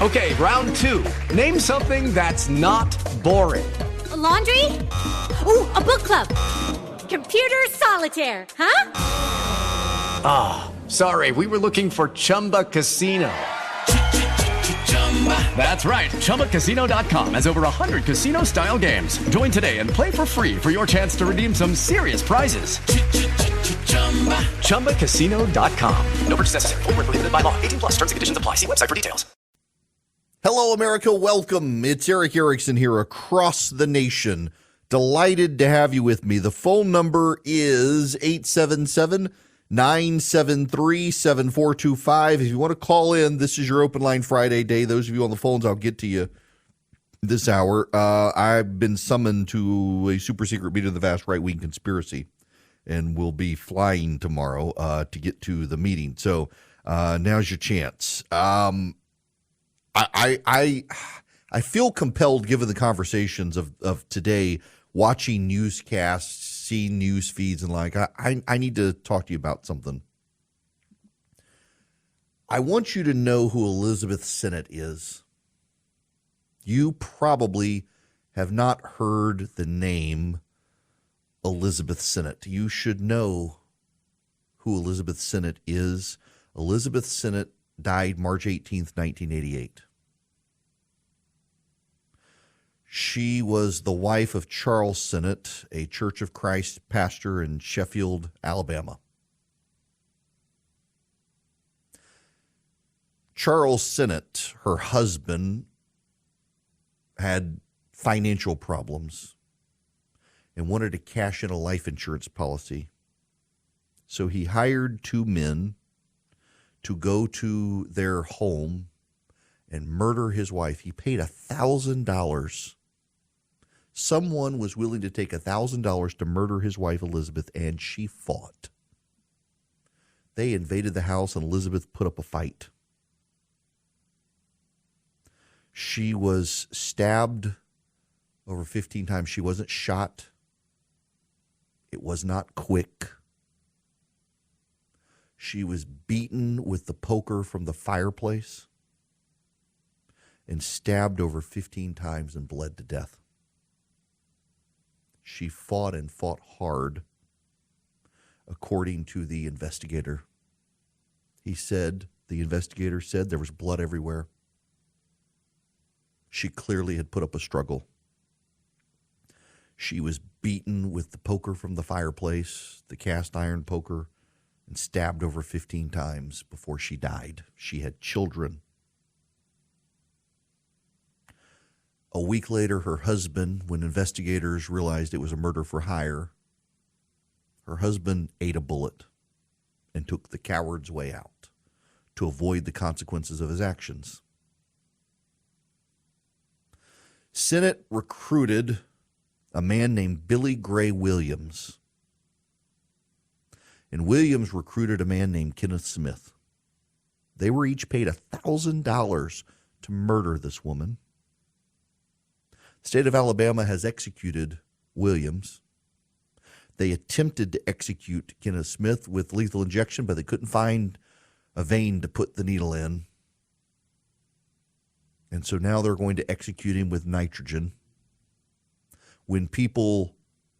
Okay, round two. Name something that's not boring. A laundry? Ooh, a book club. Computer solitaire, huh? Ah, sorry, we were looking for Chumba Casino. That's right, ChumbaCasino.com has over 100 casino-style games. Join today and play for free for your chance to redeem some serious prizes. ChumbaCasino.com. No purchase necessary. Void where prohibited by law. 18 plus. Terms and conditions apply. See website for details. Hello, America. Welcome. It's Eric Erickson here across the nation. Delighted to have you with me. The phone number is 877-973-7425. If you want to call in, this is your Open Line Friday day. Those of you on the phones, I'll get to you this hour. I've been summoned to a super secret meeting of the vast right-wing conspiracy, and we'll be flying tomorrow to get to the meeting. So now's your chance. I feel compelled, given the conversations of today, watching newscasts, seeing news feeds, and I need to talk to you about something. I want you to know who Elizabeth Sinnott is. You probably have not heard the name Elizabeth Sinnott. You should know who Elizabeth Sinnott is. Elizabeth Sinnott died March 18th, 1988. She was the wife of Charles Sinnott, a Church of Christ pastor in Sheffield, Alabama. Charles Sinnott, her husband, had financial problems and wanted to cash in a life insurance policy. So he hired two men to go to their home and murder his wife. He paid $1,000. Someone was willing to take $1,000 to murder his wife, Elizabeth, and she fought. They invaded the house, and Elizabeth put up a fight. She was stabbed over 15 times. She wasn't shot. It was not quick. She was beaten with the poker from the fireplace and stabbed over 15 times and bled to death. She fought and fought hard, according to the investigator. The investigator said there was blood everywhere. She clearly had put up a struggle. She was beaten with the poker from the fireplace, the cast iron poker, and stabbed over 15 times before she died. She had children. A week later, her husband, when investigators realized it was a murder for hire, her husband ate a bullet and took the coward's way out to avoid the consequences of his actions. Sinnott recruited a man named Billy Gray Williams, and Williams recruited a man named Kenneth Smith. They were each paid $1,000 to murder this woman. The state of Alabama has executed Williams. They attempted to execute Kenneth Smith with lethal injection, but they couldn't find a vein to put the needle in. And so now they're going to execute him with nitrogen. When people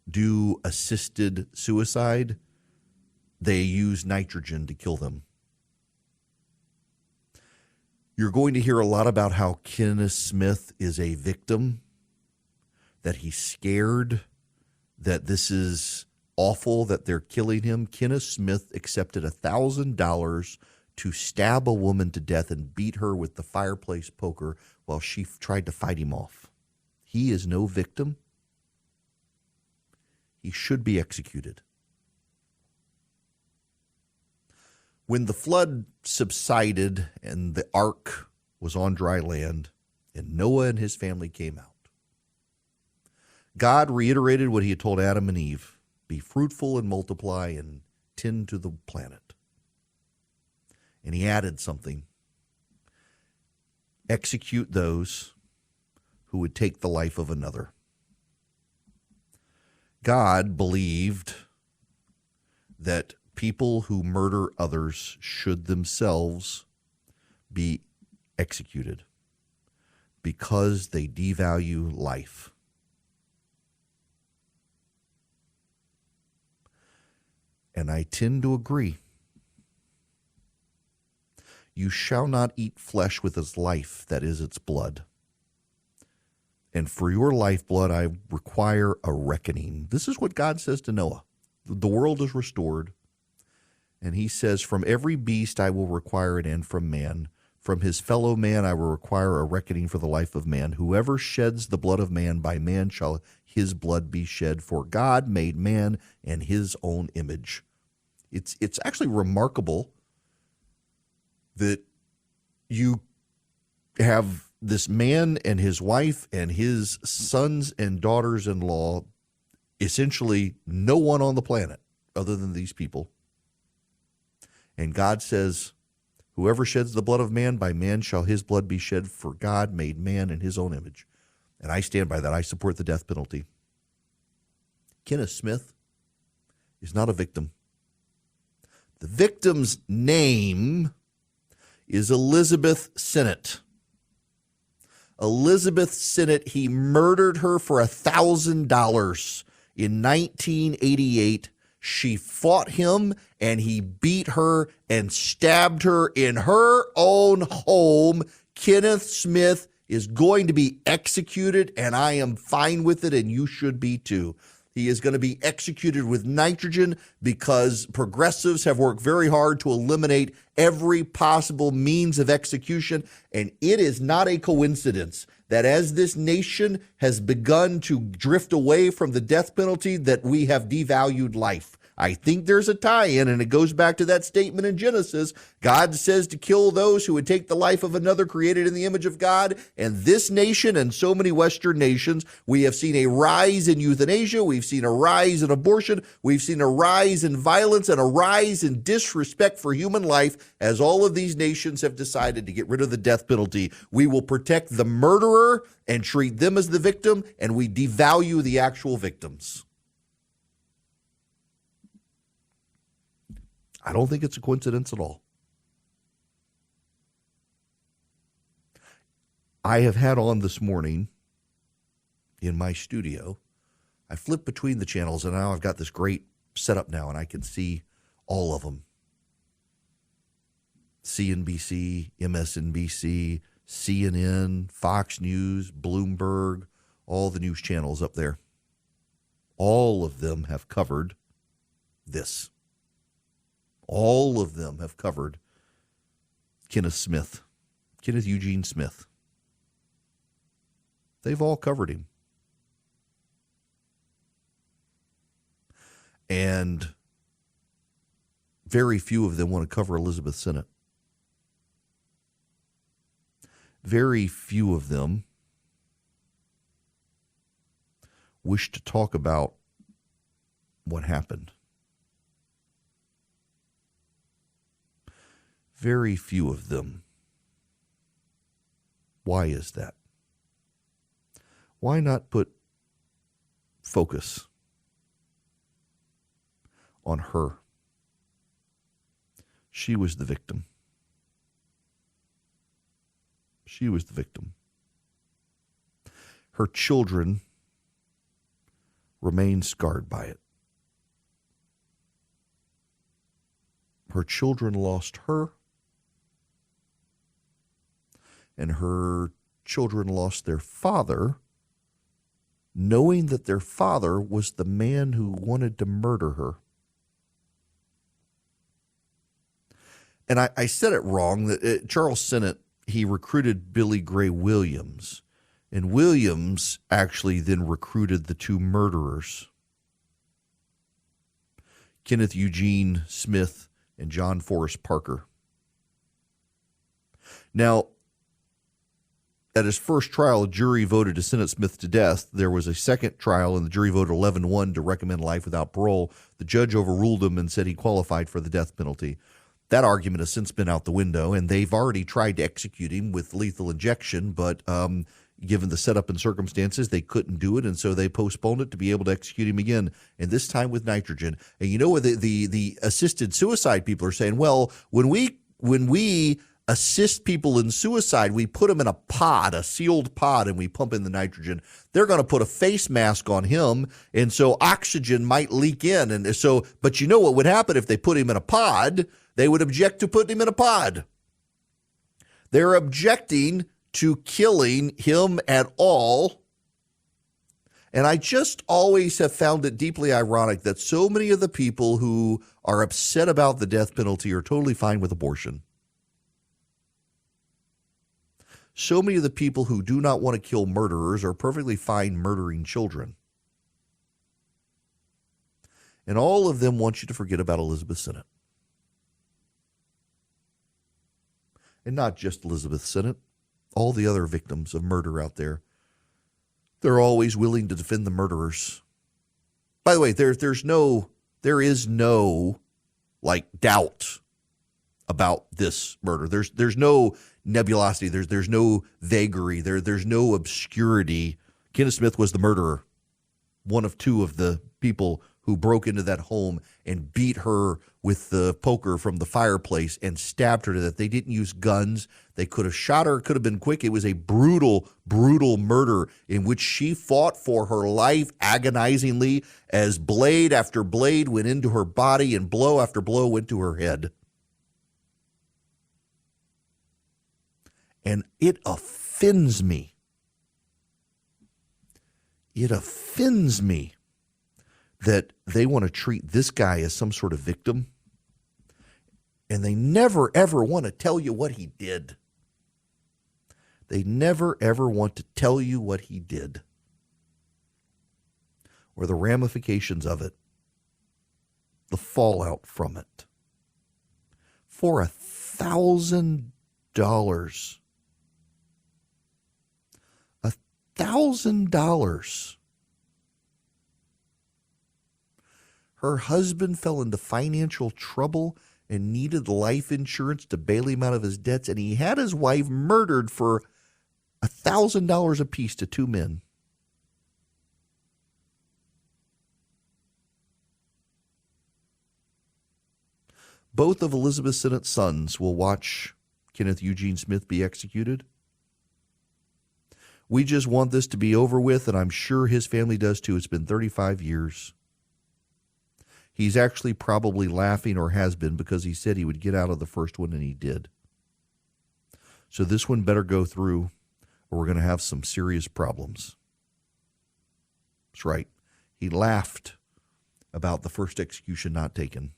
do assisted suicide, they use nitrogen to kill them. You're going to hear a lot about how Kenneth Smith is a victim, that he's scared, that this is awful, that they're killing him. Kenneth Smith accepted $1,000 to stab a woman to death and beat her with the fireplace poker while she tried to fight him off. He is no victim. He should be executed. When the flood subsided and the ark was on dry land and Noah and his family came out, God reiterated what he had told Adam and Eve: be fruitful and multiply and tend to the planet. And he added something: execute those who would take the life of another. God believed that people who murder others should themselves be executed. because they devalue life. And I tend to agree. You shall not eat flesh with its life, that is its blood. And for your lifeblood, I require a reckoning. This is what God says to Noah. The world is restored. And he says, from every beast I will require an end from man. From his fellow man I will require a reckoning for the life of man. Whoever sheds the blood of man, by man shall his blood be shed. For God made man in his own image. It's actually remarkable that you have this man and his wife and his sons and daughters-in-law, essentially no one on the planet other than these people. And God says, whoever sheds the blood of man, by man shall his blood be shed, for God made man in his own image. And I stand by that. I support the death penalty. Kenneth Smith is not a victim. The victim's name is Elizabeth Sennett. Elizabeth Sennett, he murdered her for $1,000 in 1988. She fought him, and he beat her and stabbed her in her own home. Kenneth Smith is going to be executed, and I am fine with it, and you should be too. He is going to be executed with nitrogen because progressives have worked very hard to eliminate every possible means of execution. And it is not a coincidence that as this nation has begun to drift away from the death penalty, that we have devalued life. I think there's a tie-in, and it goes back to that statement in Genesis. God says to kill those who would take the life of another created in the image of God. And this nation and so many Western nations, we have seen a rise in euthanasia. We've seen a rise in abortion. We've seen a rise in violence and a rise in disrespect for human life as all of these nations have decided to get rid of the death penalty. We will protect the murderer and treat them as the victim, and we devalue the actual victims. I don't think it's a coincidence at all. I have had on this morning in my studio, I flipped between the channels, and now I've got this great setup now, and I can see all of them. CNBC, MSNBC, CNN, Fox News, Bloomberg, all the news channels up there. All of them have covered this. All of them have covered Kenneth Smith, Kenneth Eugene Smith. They've all covered him. And very few of them want to cover Elizabeth Sennett. Very few of them wish to talk about what happened. Very few of them. Why is that? Why not put focus on her? She was the victim. She was the victim. Her children remain scarred by it. Her children lost her, and her children lost their father, knowing that their father was the man who wanted to murder her. And I said it wrong, that Charles Sennett, he recruited Billy Gray Williams, and Williams actually then recruited the two murderers, Kenneth Eugene Smith and John Forrest Parker. Now, at his first trial, a jury voted to sentence Smith to death. There was a second trial, and the jury voted 11-1 to recommend life without parole. The judge overruled him and said he qualified for the death penalty. That argument has since been out the window, and they've already tried to execute him with lethal injection, but given the setup and circumstances, they couldn't do it, and so they postponed it to be able to execute him again, and this time with nitrogen. And you know what the assisted suicide people are saying? Well, when we assist people in suicide, we put him in a pod, a sealed pod, and we pump in the nitrogen. They're going to put a face mask on him, and so oxygen might leak in. And so, but you know what would happen if they put him in a pod? They would object to putting him in a pod. They're objecting to killing him at all. And I just always have found it deeply ironic that so many of the people who are upset about the death penalty are totally fine with abortion. So many of the people who do not want to kill murderers are perfectly fine murdering children. And all of them want you to forget about Elizabeth Sennett. And not just Elizabeth Sennett, all the other victims of murder out there. They're always willing to defend the murderers. By the way, there is no doubt about this murder. There's no nebulosity. There's no vagary. There's no obscurity. Kenneth Smith was the murderer, one of two of the people who broke into that home and beat her with the poker from the fireplace and stabbed her to death. They didn't use guns. They could have shot her. It could have been quick. It was a brutal, brutal murder in which she fought for her life agonizingly as blade after blade went into her body and blow after blow went to her head. And it offends me. It offends me that they want to treat this guy as some sort of victim, and they never, ever want to tell you what he did. They never, ever want to tell you what he did or the ramifications of it, the fallout from it. For $1,000. $1,000. Her husband fell into financial trouble and needed life insurance to bail him out of his debts, and he had his wife murdered for $1,000 apiece to two men. Both of Elizabeth Sennett's sons will watch Kenneth Eugene Smith be executed. We just want this to be over with, and I'm sure his family does too. It's been 35 years. He's actually probably laughing, or has been, because he said he would get out of the first one, and he did. So this one better go through, or we're going to have some serious problems. That's right. He laughed about the first execution not taken.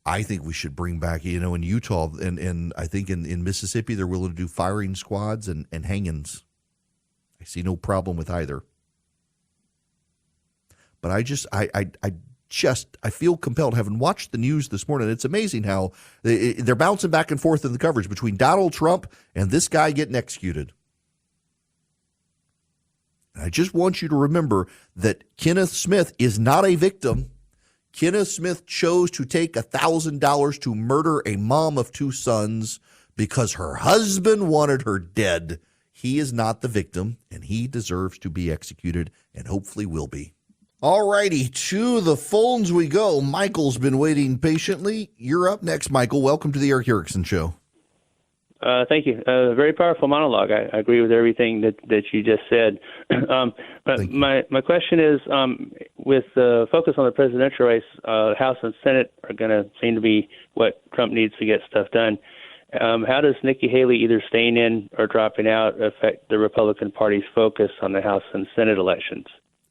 I think we should bring back, in Utah, and I think in Mississippi, they're willing to do firing squads and hangings. I see no problem with either. But I feel compelled, having watched the news this morning, it's amazing how they're bouncing back and forth in the coverage between Donald Trump and this guy getting executed. And I just want you to remember that Kenneth Smith is not a victim. Kenneth Smith chose to take $1,000 to murder a mom of two sons because her husband wanted her dead. He is not the victim, and he deserves to be executed, and hopefully will be. All righty, to the phones we go. Michael's been waiting patiently. You're up next, Michael. Welcome to the Eric Erickson Show. Thank you. Very powerful monologue. I agree with everything that you just said. But my question is, with the focus on the presidential race, House and Senate are going to seem to be what Trump needs to get stuff done. How does Nikki Haley either staying in or dropping out affect the Republican Party's focus on the House and Senate elections?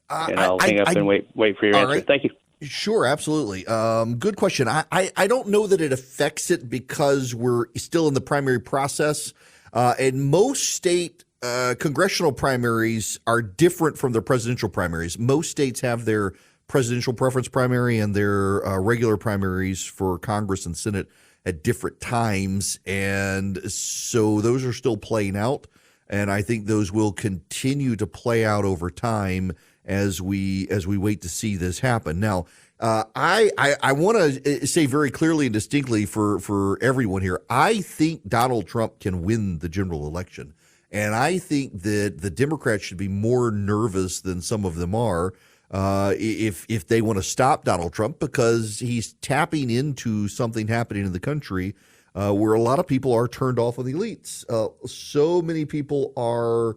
And I'll hang up and wait for your answer. Right. Thank you. Sure, absolutely. Good question. I don't know that it affects it because we're still in the primary process. And most state congressional primaries are different from their presidential primaries. Most states have their presidential preference primary and their regular primaries for Congress and Senate at different times. And so those are still playing out. And I think those will continue to play out over time as we wait to see this happen. Now, I want to say very clearly and distinctly for everyone here, I think Donald Trump can win the general election. And I think that the Democrats should be more nervous than some of them are if they want to stop Donald Trump, because he's tapping into something happening in the country where a lot of people are turned off of the elites. So many people are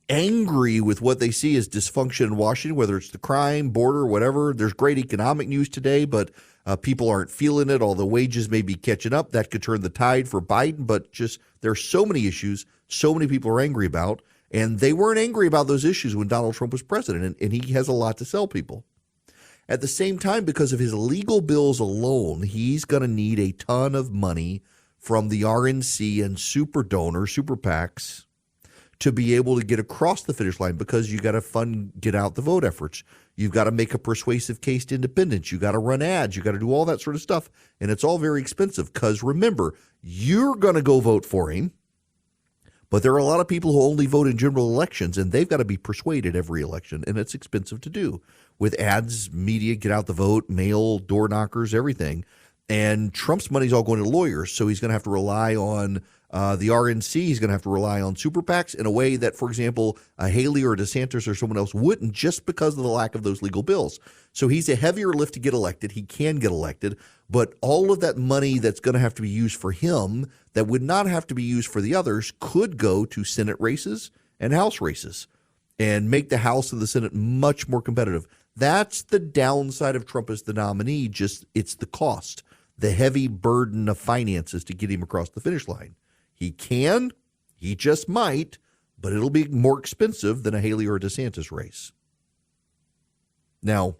angry with what they see as dysfunction in Washington, whether it's the crime, border, whatever. There's great economic news today, but people aren't feeling it. All the wages may be catching up. That could turn the tide for Biden, but just there's so many issues, so many people are angry about, and they weren't angry about those issues when Donald Trump was president, and he has a lot to sell people. At the same time, because of his legal bills alone, he's going to need a ton of money from the RNC and super donors, super PACs, to be able to get across the finish line, because you got to fund get out the vote efforts. You've got to make a persuasive case to independents. You got to run ads. You got to do all that sort of stuff. And it's all very expensive, because remember, you're going to go vote for him, but there are a lot of people who only vote in general elections, and they've got to be persuaded every election, and it's expensive to do with ads, media, get out the vote, mail, door knockers, everything. And Trump's money's all going to lawyers, so he's going to have to rely on the RNC. He's going to have to rely on super PACs in a way that, for example, a Haley or a DeSantis or someone else wouldn't, just because of the lack of those legal bills. So he's a heavier lift to get elected. He can get elected, but all of that money that's going to have to be used for him that would not have to be used for the others could go to Senate races and House races and make the House and the Senate much more competitive. That's the downside of Trump as the nominee. Just it's the cost, the heavy burden of finances to get him across the finish line. He can, he just might, but it'll be more expensive than a Haley or a DeSantis race. Now,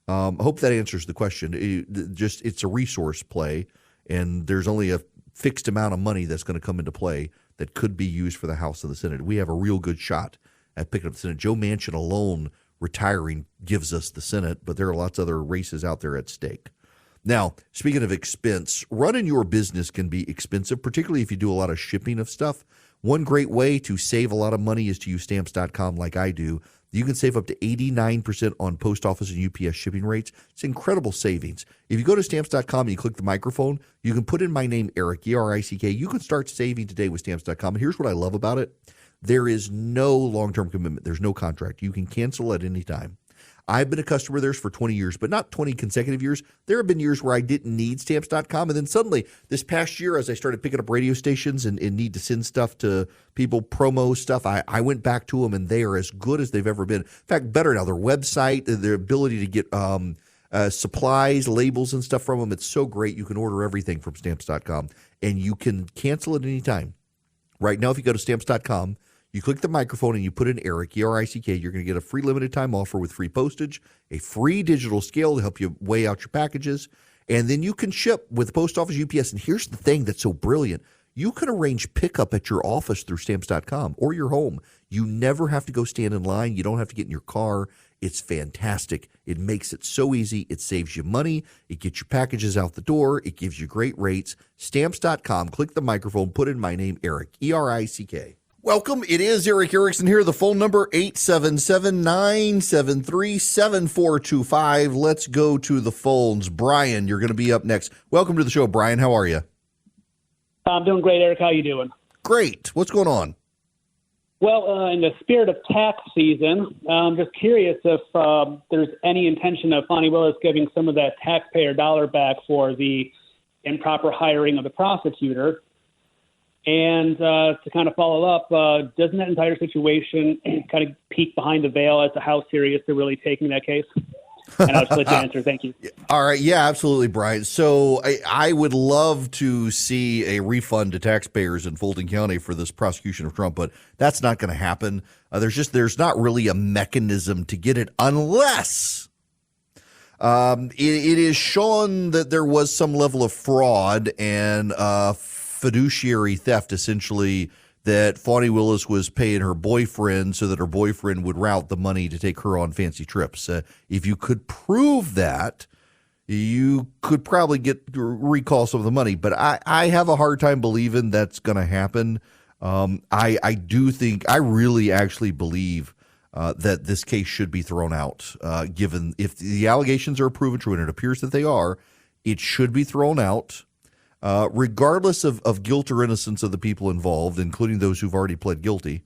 I hope that answers the question. It's a resource play, and there's only a fixed amount of money that's going to come into play that could be used for the House and the Senate. We have a real good shot at picking up the Senate. Joe Manchin alone retiring gives us the Senate, but there are lots of other races out there at stake. Now, speaking of expense, running your business can be expensive, particularly if you do a lot of shipping of stuff. One great way to save a lot of money is to use Stamps.com like I do. You can save up to 89% on post office and UPS shipping rates. It's incredible savings. If you go to Stamps.com and you click the microphone, you can put in my name, Eric, E-R-I-C-K. You can start saving today with Stamps.com. And here's what I love about it. There is no long-term commitment. There's no contract. You can cancel at any time. I've been a customer of theirs for 20 years, but not 20 consecutive years. There have been years where I didn't need Stamps.com, and then suddenly this past year, as I started picking up radio stations and need to send stuff to people, promo stuff, I went back to them, and they are as good as they've ever been. In fact, better now. Their website, their ability to get supplies, labels, and stuff from them, it's so great. You can order everything from Stamps.com, and you can cancel at any time. Right now, if you go to Stamps.com, you click the microphone and you put in Eric, E-R-I-C-K, you're going to get a free limited time offer with free postage, a free digital scale to help you weigh out your packages, and then you can ship with Post Office, UPS. And here's the thing that's so brilliant. You can arrange pickup at your office through Stamps.com or your home. You never have to go stand in line. You don't have to get in your car. It's fantastic. It makes it so easy. It saves you money. It gets your packages out the door. It gives you great rates. Stamps.com. Click the microphone. Put in my name, Eric, E-R-I-C-K. Welcome. It is Eric Erickson here. The phone number, 877-973-7425. Let's go to the phones. Brian, you're going to be up next. Welcome to the show, Brian. How are you? I'm doing great, Eric. How you doing? Great. What's going on? Well, in the spirit of tax season, I'm just curious if there's any intention of Fonnie Willis giving some of that taxpayer dollar back for the improper hiring of the prosecutor. And to kind of follow up, doesn't that entire situation kind of peek behind the veil as to how serious they're really taking that case? And I'll just let you answer. Thank you. All right. Yeah, absolutely, Brian. So I would love to see a refund to taxpayers in Fulton County for this prosecution of Trump, but that's not going to happen. There's not really a mechanism to get it unless it is shown that there was some level of fraud and fiduciary theft, essentially, that Fonnie Willis was paying her boyfriend so that her boyfriend would route the money to take her on fancy trips. If you could prove that, you could probably recall some of the money. But I have a hard time believing that's going to happen. I really actually believe that this case should be thrown out, given if the allegations are proven true, and it appears that they are, it should be thrown out. Regardless of guilt or innocence of the people involved, including those who've already pled guilty.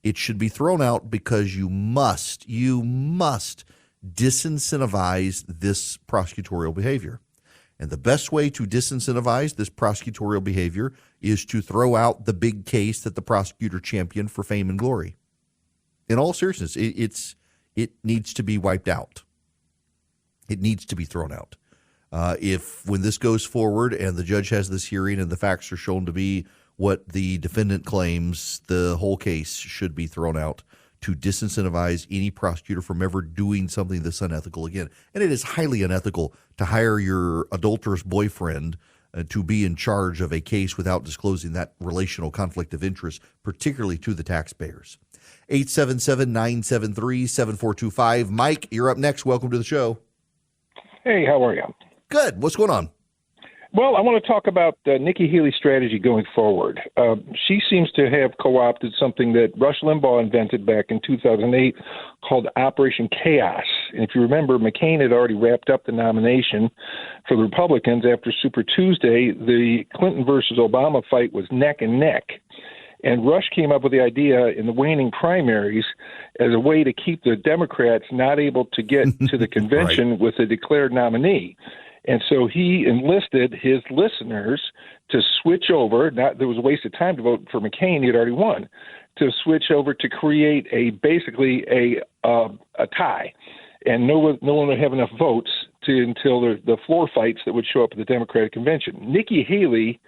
It should be thrown out because you must disincentivize this prosecutorial behavior. And the best way to disincentivize this prosecutorial behavior is to throw out the big case that the prosecutor championed for fame and glory. In all seriousness, it needs to be wiped out. It needs to be thrown out. When this goes forward and the judge has this hearing and the facts are shown to be what the defendant claims, the whole case should be thrown out to disincentivize any prosecutor from ever doing something this unethical again. And it is highly unethical to hire your adulterous boyfriend to be in charge of a case without disclosing that relational conflict of interest, particularly to the taxpayers. 877-973-7425. Mike, you're up next. Welcome to the show. Hey, how are you? Good. What's going on? Well, I want to talk about Nikki Haley's strategy going forward. She seems to have co-opted something that Rush Limbaugh invented back in 2008 called Operation Chaos. And if you remember, McCain had already wrapped up the nomination for the Republicans after Super Tuesday. The Clinton versus Obama fight was neck and neck. And Rush came up with the idea in the waning primaries as a way to keep the Democrats not able to get to the convention right. with a declared nominee. And so he enlisted his listeners to switch over. There was a waste of time to vote for McCain. He had already won. To switch over to create basically a tie. And no one would have enough votes until the floor fights that would show up at the Democratic convention. Nikki Haley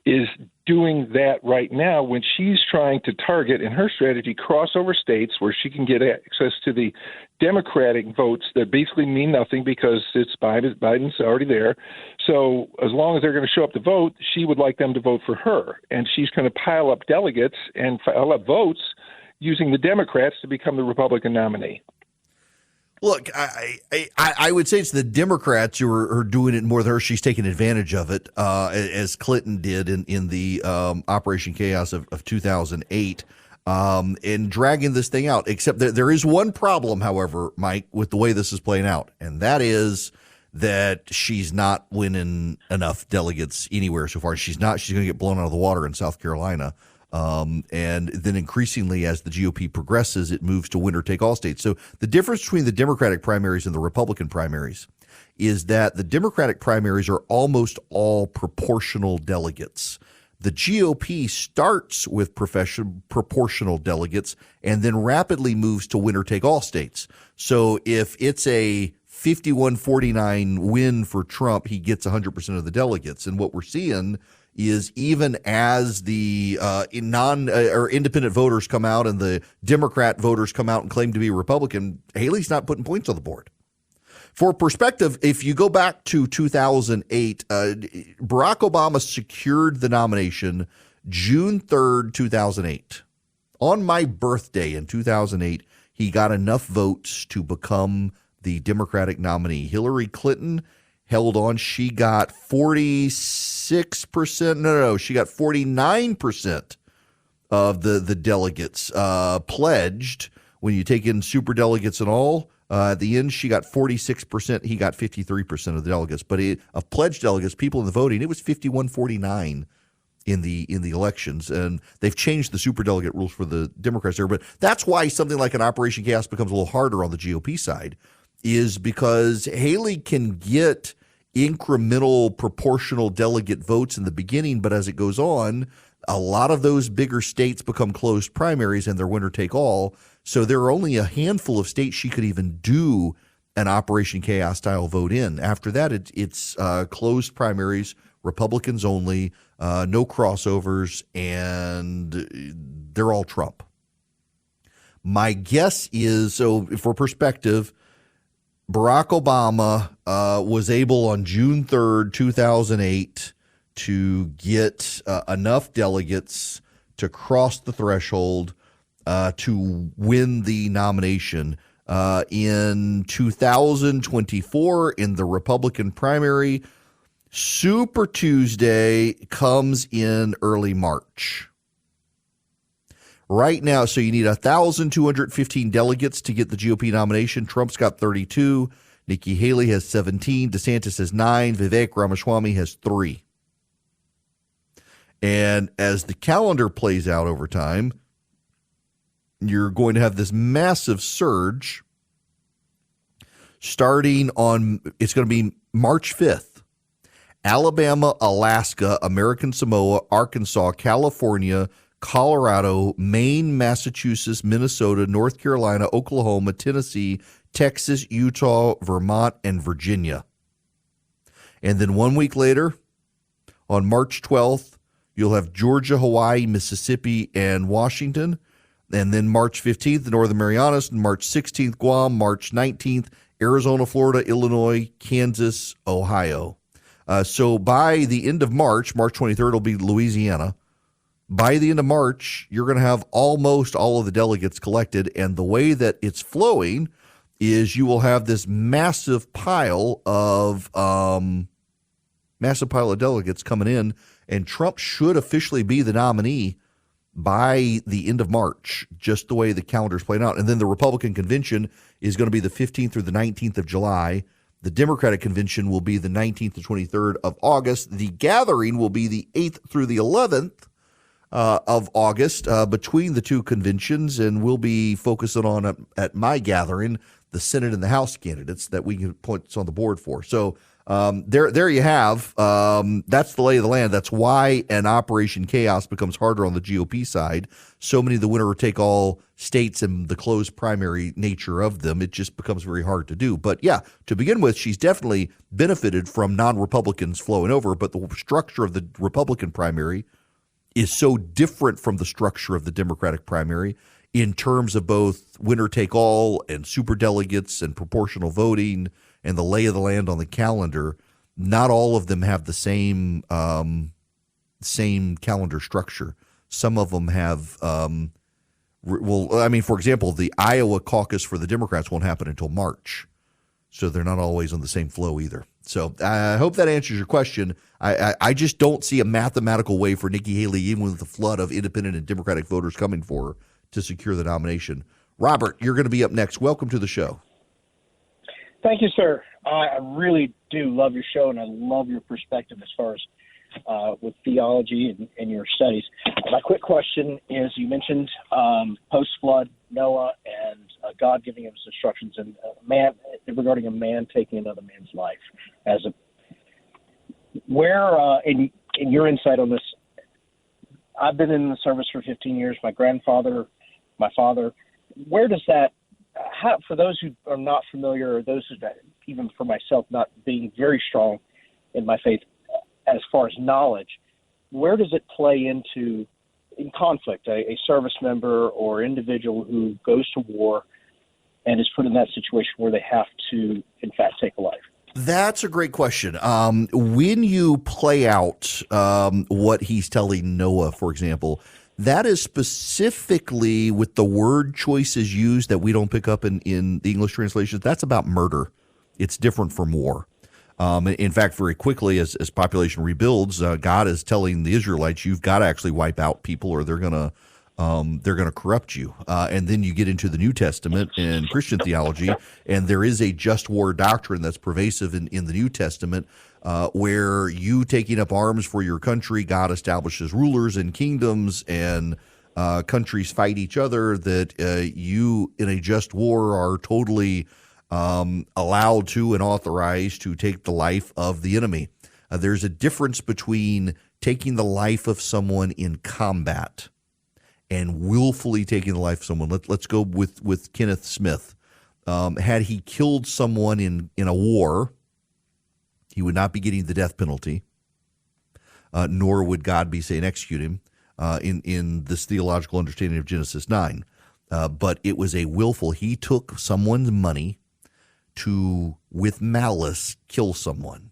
is doing that right now when she's trying to target, in her strategy, crossover states where she can get access to the Democratic votes that basically mean nothing because it's Biden's already there. So as long as they're going to show up to vote, she would like them to vote for her. And she's going to pile up delegates and pile up votes using the Democrats to become the Republican nominee. Look, I would say it's the Democrats who are doing it more than her. She's taking advantage of it, as Clinton did in the Operation Chaos of 2008, and dragging this thing out. Except that there is one problem, however, Mike, with the way this is playing out, and that is that she's not winning enough delegates anywhere so far. She's going to get blown out of the water in South Carolina. And then increasingly, as the GOP progresses, it moves to winner-take-all states. So the difference between the Democratic primaries and the Republican primaries is that the Democratic primaries are almost all proportional delegates. The GOP starts with proportional delegates and then rapidly moves to winner-take-all states. So if it's a 51-49 win for Trump, he gets 100% of the delegates. And what we're seeing is even as the independent voters come out and the Democrat voters come out and claim to be Republican, Haley's not putting points on the board. For perspective, if you go back to 2008, Barack Obama secured the nomination June 3rd, 2008. On my birthday in 2008, he got enough votes to become the Democratic nominee. Hillary Clinton held on. She got 46%. No, she got 49% of the delegates pledged. When you take in super delegates and all, at the end, she got 46%. He got 53% of the delegates. But of pledged delegates, people in the voting, it was 51-49 in the elections. And they've changed the super delegate rules for the Democrats there. But that's why something like an Operation Chaos becomes a little harder on the GOP side, is because Haley can get incremental proportional delegate votes in the beginning, but as it goes on, a lot of those bigger states become closed primaries and they're winner take all. So there are only a handful of states she could even do an Operation Chaos style vote in. After that, it's closed primaries, Republicans only, no crossovers, and they're all Trump. My guess is, so for perspective, Barack Obama was able on June 3rd, 2008 to get enough delegates to cross the threshold to win the nomination. In 2024, in the Republican primary, Super Tuesday comes in early March. Right now, so you need 1,215 delegates to get the GOP nomination. Trump's got 32. Nikki Haley has 17. DeSantis has 9. Vivek Ramaswamy has 3. And as the calendar plays out over time, you're going to have this massive surge starting on, it's going to be March 5th. Alabama, Alaska, American Samoa, Arkansas, California, Colorado, Maine, Massachusetts, Minnesota, North Carolina, Oklahoma, Tennessee, Texas, Utah, Vermont, and Virginia. And then 1 week later, on March 12th, you'll have Georgia, Hawaii, Mississippi, and Washington. And then March 15th, the Northern Marianas, and March 16th, Guam, March 19th, Arizona, Florida, Illinois, Kansas, Ohio. So by the end of March, March 23rd will be Louisiana. By the end of March, you're going to have almost all of the delegates collected. And the way that it's flowing is you will have this massive pile of delegates coming in, and Trump should officially be the nominee by the end of March, just the way the calendar's playing out. And then the Republican convention is going to be the 15th through the 19th of July. The Democratic convention will be the 19th to 23rd of August. The gathering will be the 8th through the 11th of August between the two conventions, and we'll be focusing on, at my gathering, the Senate and the House candidates that we can put on the board for. So there you have. That's the lay of the land. That's why an Operation Chaos becomes harder on the GOP side. So many of the winner-take-all states and the closed primary nature of them, it just becomes very hard to do. But yeah, to begin with, she's definitely benefited from non-Republicans flowing over, but the structure of the Republican primary is so different from the structure of the Democratic primary in terms of both winner-take-all and superdelegates and proportional voting and the lay of the land on the calendar. Not all of them have the same calendar structure. Some of them have, for example, the Iowa caucus for the Democrats won't happen until March. So they're not always on the same flow either. So I hope that answers your question. I just don't see a mathematical way for Nikki Haley, even with the flood of independent and Democratic voters coming for her, to secure the nomination. Robert, you're going to be up next. Welcome to the show. Thank you, sir. I really do love your show, and I love your perspective as far as with theology and your studies. My quick question is, you mentioned post-flood Noah and God giving him instructions, and regarding a man taking another man's life. In your insight on this, I've been in the service for 15 years. My grandfather, my father. Where does that? For those who are not familiar, or those who, even for myself, not being very strong in my faith, as far as knowledge, where does it play into in conflict? A service member or individual who goes to war and is put in that situation where they have to, in fact, take a life. That's a great question. When you play out what he's telling Noah, for example, that is specifically with the word choices used that we don't pick up in the English translations. That's about murder. It's different from war. In fact, very quickly, as population rebuilds, God is telling the Israelites, you've got to actually wipe out people, or they're gonna corrupt you. And then you get into the New Testament and Christian theology, and there is a just war doctrine that's pervasive in the New Testament, where you taking up arms for your country, God establishes rulers and kingdoms, and countries fight each other, that you in a just war are totally allowed to and authorized to take the life of the enemy. There's a difference between taking the life of someone in combat and willfully taking the life of someone. Let's go with Kenneth Smith. Had he killed someone in a war, he would not be getting the death penalty, nor would God be saying execute him in this theological understanding of Genesis 9. But it was a willful. He took someone's money to, with malice, kill someone.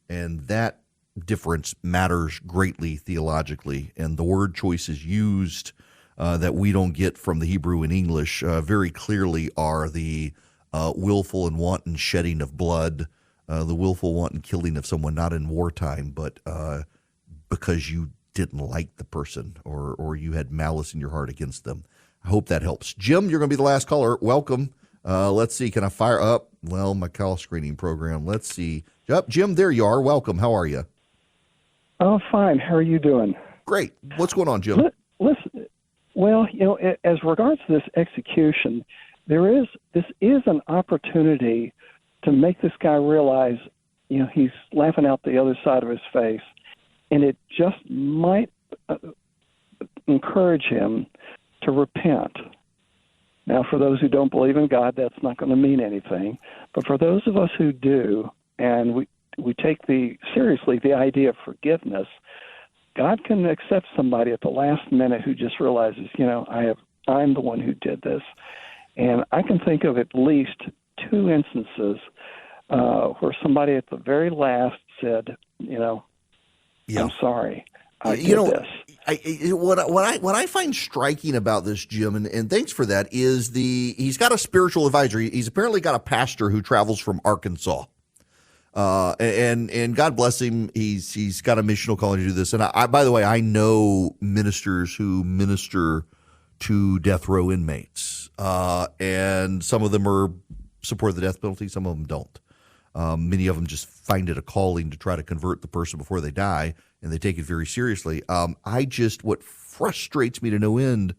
And that difference matters greatly theologically. And the word choices used that we don't get from the Hebrew and English very clearly are the willful and wanton shedding of blood, the willful wanton killing of someone, not in wartime, but because you didn't like the person or you had malice in your heart against them. I hope that helps. Jim, you're going to be the last caller. Welcome. Let's see. Can I fire up? Well, my call screening program. Let's see. Yep, Jim, there you are. Welcome. How are you? Oh, fine. How are you doing? Great. What's going on, Jim? Listen, Well, as regards to this execution, this is an opportunity to make this guy realize, he's laughing out the other side of his face, and it just might encourage him to repent. Now, for those who don't believe in God, that's not going to mean anything. But for those of us who do, and we take seriously the idea of forgiveness, God can accept somebody at the last minute who just realizes, I'm the one who did this. And I can think of at least 2 instances where somebody at the very last said, I'm sorry. I did this. What I find striking about this, Jim, and thanks for that, is he's got a spiritual advisor. He's apparently got a pastor who travels from Arkansas. And God bless him. He's got a missional calling to do this. And I, by the way, I know ministers who minister to death row inmates. And some of them support the death penalty. Some of them don't. Many of them just find it a calling to try to convert the person before they die, and they take it very seriously. What frustrates me to no end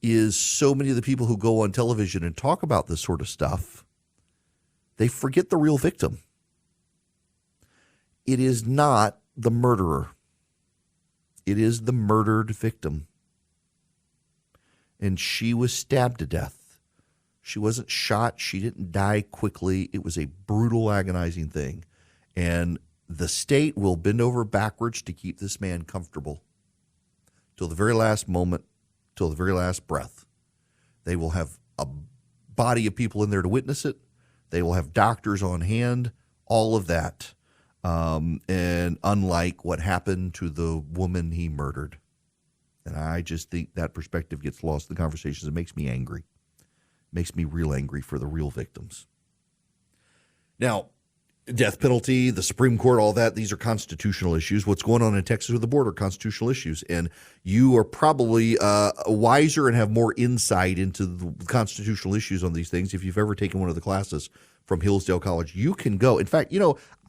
is so many of the people who go on television and talk about this sort of stuff, they forget the real victim. It is not the murderer. It is the murdered victim. And she was stabbed to death. She wasn't shot. She didn't die quickly. It was a brutal, agonizing thing. And the state will bend over backwards to keep this man comfortable till the very last moment, till the very last breath. They will have a body of people in there to witness it. They will have doctors on hand, all of that. And unlike what happened to the woman he murdered. And I just think that perspective gets lost in the conversations. It makes me angry. It makes me real angry for the real victims. Now, death penalty, the Supreme Court, all that, these are constitutional issues. What's going on in Texas with the border, constitutional issues. And you are probably wiser and have more insight into the constitutional issues on these things if you've ever taken one of the classes from Hillsdale College. You can go. In fact,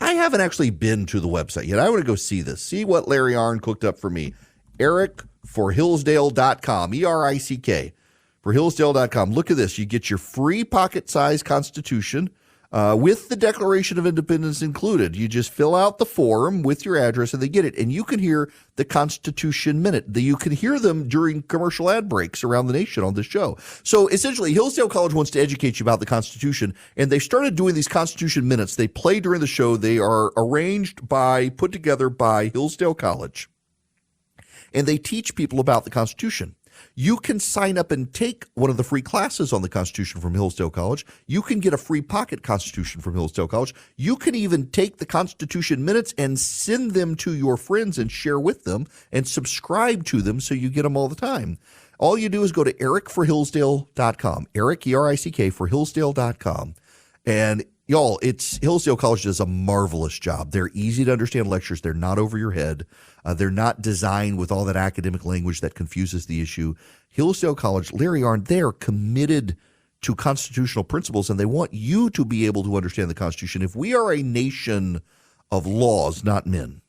I haven't actually been to the website yet. I want to go see this, see what Larry Arnn cooked up for me. EricForHillsdale.com, ERICK, for Hillsdale.com. Look at this. You get your free pocket-sized Constitution with the Declaration of Independence included. You just fill out the form with your address and they get it. And you can hear the Constitution Minute. You can hear them during commercial ad breaks around the nation on this show. So essentially, Hillsdale College wants to educate you about the Constitution, and they started doing these Constitution Minutes. They play during the show. They are put together by Hillsdale College, and they teach people about the Constitution. You can sign up and take one of the free classes on the Constitution from Hillsdale College. You can get a free pocket Constitution from Hillsdale College. You can even take the Constitution Minutes and send them to your friends and share with them and subscribe to them so you get them all the time. All you do is go to ericforhillsdale.com, Eric, ERICK, for Hillsdale.com. And y'all, Hillsdale College does a marvelous job. They're easy to understand lectures. They're not over your head. They're not designed with all that academic language that confuses the issue. Hillsdale College, Larry Arnn, they're committed to constitutional principles, and they want you to be able to understand the Constitution. If we are a nation of laws, not men,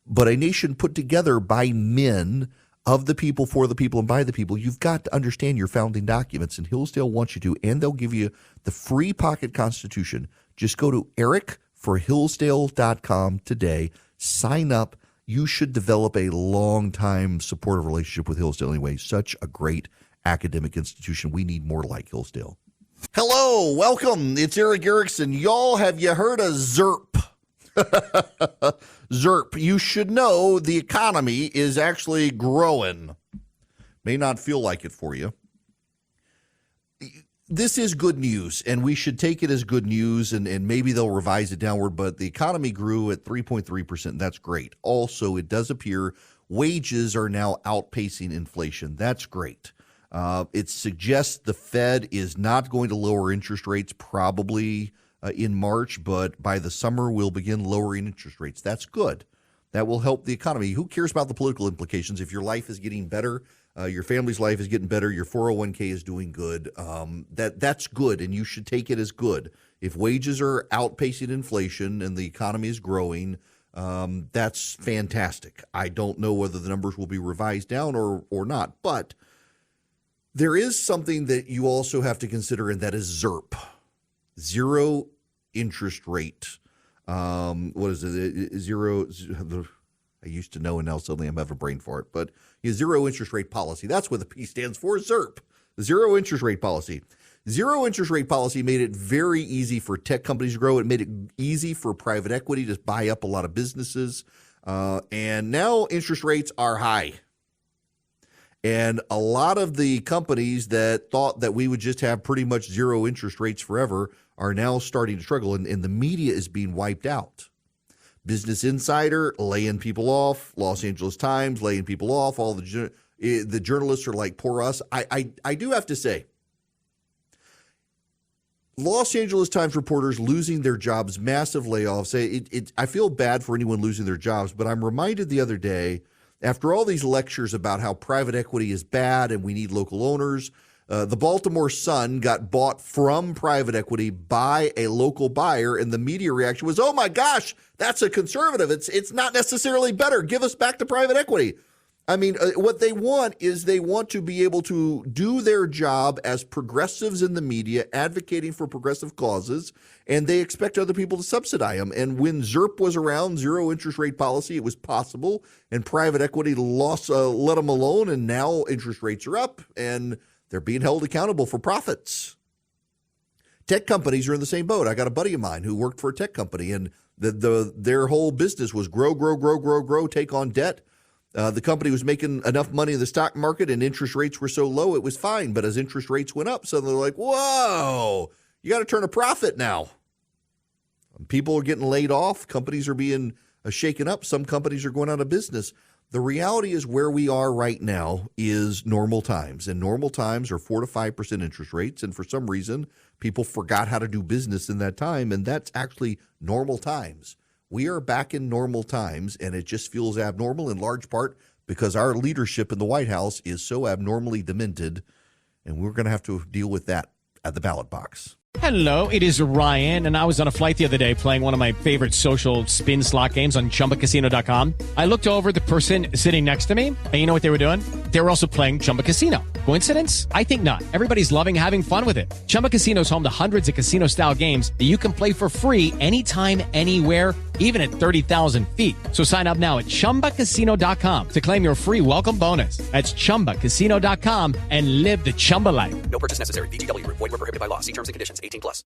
but a nation put together by men, of the people, for the people, and by the people, you've got to understand your founding documents, and Hillsdale wants you to, and they'll give you the free pocket Constitution. Just go to ericforhillsdale.com today. Sign up. You should develop a long-time supportive relationship with Hillsdale anyway. Such a great academic institution. We need more like Hillsdale. Hello, welcome. It's Eric Erickson. Y'all, have you heard of ZERP? ZERP. You should know the economy is actually growing. May not feel like it for you. This is good news, and we should take it as good news, and maybe they'll revise it downward, but the economy grew at 3.3%. That's great. Also, it does appear wages are now outpacing inflation. That's great. It suggests the Fed is not going to lower interest rates probably in March, but by the summer we'll begin lowering interest rates. That's good. That will help the economy. Who cares about the political implications? If your life is getting better, your family's life is getting better, your 401k is doing good, that's good, and you should take it as good. If wages are outpacing inflation and the economy is growing, that's fantastic. I don't know whether the numbers will be revised down or not, but There is something that you also have to consider, and that is ZIRP, zero interest rate. What is it? Zero. I used to know, and now suddenly I'm having a brain for it. But zero interest rate policy. That's what the P stands for, ZIRP, zero interest rate policy. Zero interest rate policy made it very easy for tech companies to grow. It made it easy for private equity to buy up a lot of businesses. And now interest rates are high. And a lot of the companies that thought that we would just have pretty much zero interest rates forever are now starting to struggle, and the media is being wiped out. Business Insider laying people off, Los Angeles Times laying people off, all the journalists are like, poor us. I do have to say, Los Angeles Times reporters losing their jobs, massive layoffs. I feel bad for anyone losing their jobs, but I'm reminded the other day, after all these lectures about how private equity is bad and we need local owners, the Baltimore Sun got bought from private equity by a local buyer, and the media reaction was, oh my gosh, that's a conservative. It's not necessarily better. Give us back to private equity. I mean, what they want is they want to be able to do their job as progressives in the media, advocating for progressive causes, and they expect other people to subsidize them. And when ZIRP was around, zero interest rate policy, it was possible, and private equity let them alone, and now interest rates are up, and they're being held accountable for profits. Tech companies are in the same boat. I got a buddy of mine who worked for a tech company, and their whole business was grow, take on debt. The company was making enough money in the stock market and interest rates were so low, it was fine. But as interest rates went up, suddenly they're like, whoa, you got to turn a profit now. People are getting laid off. Companies are being shaken up. Some companies are going out of business. The reality is where we are right now is normal times. And normal times are 4 to 5% interest rates. And for some reason, people forgot how to do business in that time. And that's actually normal times. We are back in normal times, and it just feels abnormal in large part because our leadership in the White House is so abnormally demented, and we're going to have to deal with that at the ballot box. Hello, it is Ryan, and I was on a flight the other day playing one of my favorite social spin slot games on ChumbaCasino.com. I looked over at the person sitting next to me, and you know what they were doing? They were also playing Chumba Casino. Coincidence? I think not. Everybody's loving having fun with it. Chumba Casino is home to hundreds of casino-style games that you can play for free anytime, anywhere, even at 30,000 feet. So sign up now at ChumbaCasino.com to claim your free welcome bonus. That's ChumbaCasino.com and live the Chumba life. No purchase necessary. VGW. Void where prohibited by law. See terms and conditions. 18+.